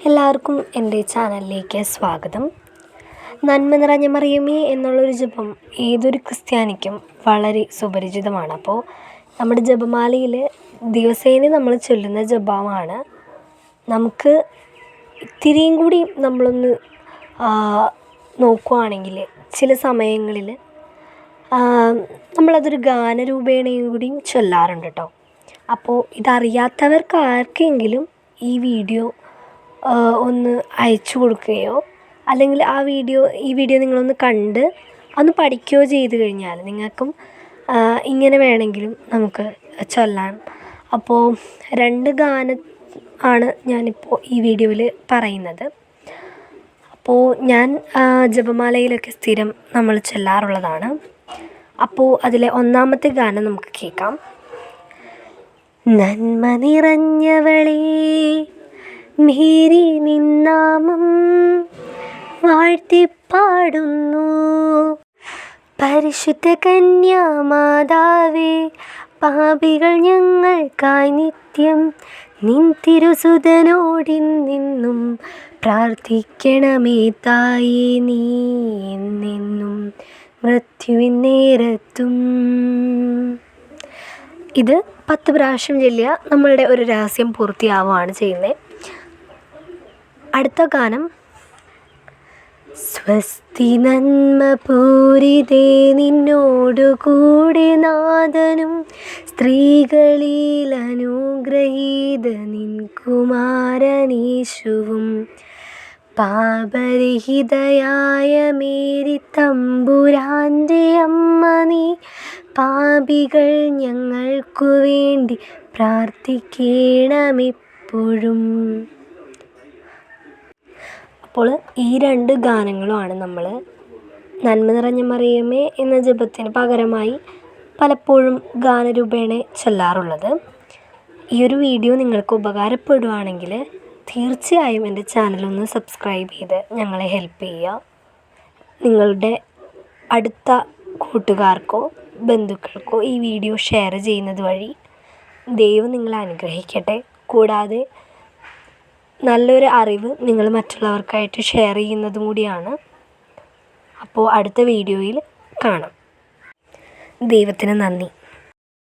എല്ലാവർക്കും എൻ്റെ ചാനലിലേക്ക് സ്വാഗതം. നന്മ നിറഞ്ഞ മറിയമേ എന്നുള്ളൊരു ജപം ഏതൊരു ക്രിസ്ത്യാനിക്കും വളരെ സുപരിചിതമാണ്. അപ്പോൾ നമ്മുടെ ജപമാലയിൽ ദിവസേന നമ്മൾ ചൊല്ലുന്ന ജപമാണ്. നമുക്ക് ഇത്തിരിയും കൂടി നമ്മളൊന്ന് നോക്കുകയാണെങ്കിൽ ചില സമയങ്ങളിൽ നമ്മളതൊരു ഗാനരൂപേണയും കൂടിയും ചൊല്ലാറുണ്ട് കേട്ടോ. അപ്പോൾ ഇതറിയാത്തവർക്ക് ആർക്കെങ്കിലും ഈ വീഡിയോ ഒന്ന് അയച്ചു കൊടുക്കുകയോ അല്ലെങ്കിൽ ഈ വീഡിയോ നിങ്ങളൊന്ന് കണ്ട് ഒന്ന് പഠിക്കുകയോ ചെയ്ത് കഴിഞ്ഞാൽ നിങ്ങൾക്കും ഇങ്ങനെ വേണമെങ്കിലും നമുക്ക് ചൊല്ലാം. അപ്പോൾ 2 ഗാനം ആണ് ഞാനിപ്പോൾ ഈ വീഡിയോയിൽ പറയുന്നത്. അപ്പോൾ ഞാൻ ജപമാലയിലൊക്കെ സ്ഥിരം നമ്മൾ ചൊല്ലാറുള്ളതാണ്. അപ്പോൾ അതിലെ 1-ാമത്തെ ഗാനം നമുക്ക് കേൾക്കാം. നന്മ നിറഞ്ഞവളേ മേരി നിന്നാമം വാഴ്ത്തിപ്പാടുന്നു, പരിശുദ്ധ കന്യാമാതാവേ പാപികൾ ഞങ്ങൾക്കായി നിത്യം നിൻ തിരുസുതനോടിന്നെന്നും പ്രാർത്ഥിക്കണമേ തായേ, നീ എന്നെന്നും മൃത്യുവിൻ നേരത്തും. ഇത് 10 പ്രാവശ്യം ചൊല്ലിയ നമ്മളുടെ ഒരു രഹസ്യം പൂർത്തിയാവുകയാണ് ചെയ്യുന്നത്. അടുത്ത ഗാനം സ്വസ്തി നന്മ പൂരിതേ നിന്നോടു കൂടെ നാഥനും സ്ത്രീകളിൽ അനുഗ്രഹീത നിൻ കുമാരനീശുവും പാപരഹിതയായ മേരി തമ്പുരാൻ്റെ അമ്മ നീ പാപികൾ ഞങ്ങൾക്കു വേണ്ടി പ്രാർത്ഥിക്കണമെപ്പോഴും. അപ്പോൾ ഈ 2 ഗാനങ്ങളുമാണ് നമ്മൾ നന്മ നിറഞ്ഞ മറിയമേ എന്ന ജപത്തിന് പകരമായി പലപ്പോഴും ഗാനരൂപേണ ചൊല്ലാറുള്ളത്. ഈ ഒരു വീഡിയോ നിങ്ങൾക്ക് ഉപകാരപ്പെടുകയാണെങ്കിൽ തീർച്ചയായും എൻ്റെ ചാനലൊന്ന് സബ്സ്ക്രൈബ് ചെയ്ത് ഞങ്ങളെ ഹെൽപ്പ് ചെയ്യുക. നിങ്ങളുടെ അടുത്ത കൂട്ടുകാർക്കോ ബന്ധുക്കൾക്കോ ഈ വീഡിയോ ഷെയർ ചെയ്യുന്നത് വഴി ദൈവം നിങ്ങളെ അനുഗ്രഹിക്കട്ടെ. കൂടാതെ നല്ലൊരു അറിവ് നിങ്ങൾ മറ്റുള്ളവർക്കായിട്ട് ഷെയർ ചെയ്യുന്നതും കൂടിയാണ്. അപ്പോൾ അടുത്ത വീഡിയോയിൽ കാണാം. ദൈവത്തിന് നന്ദി.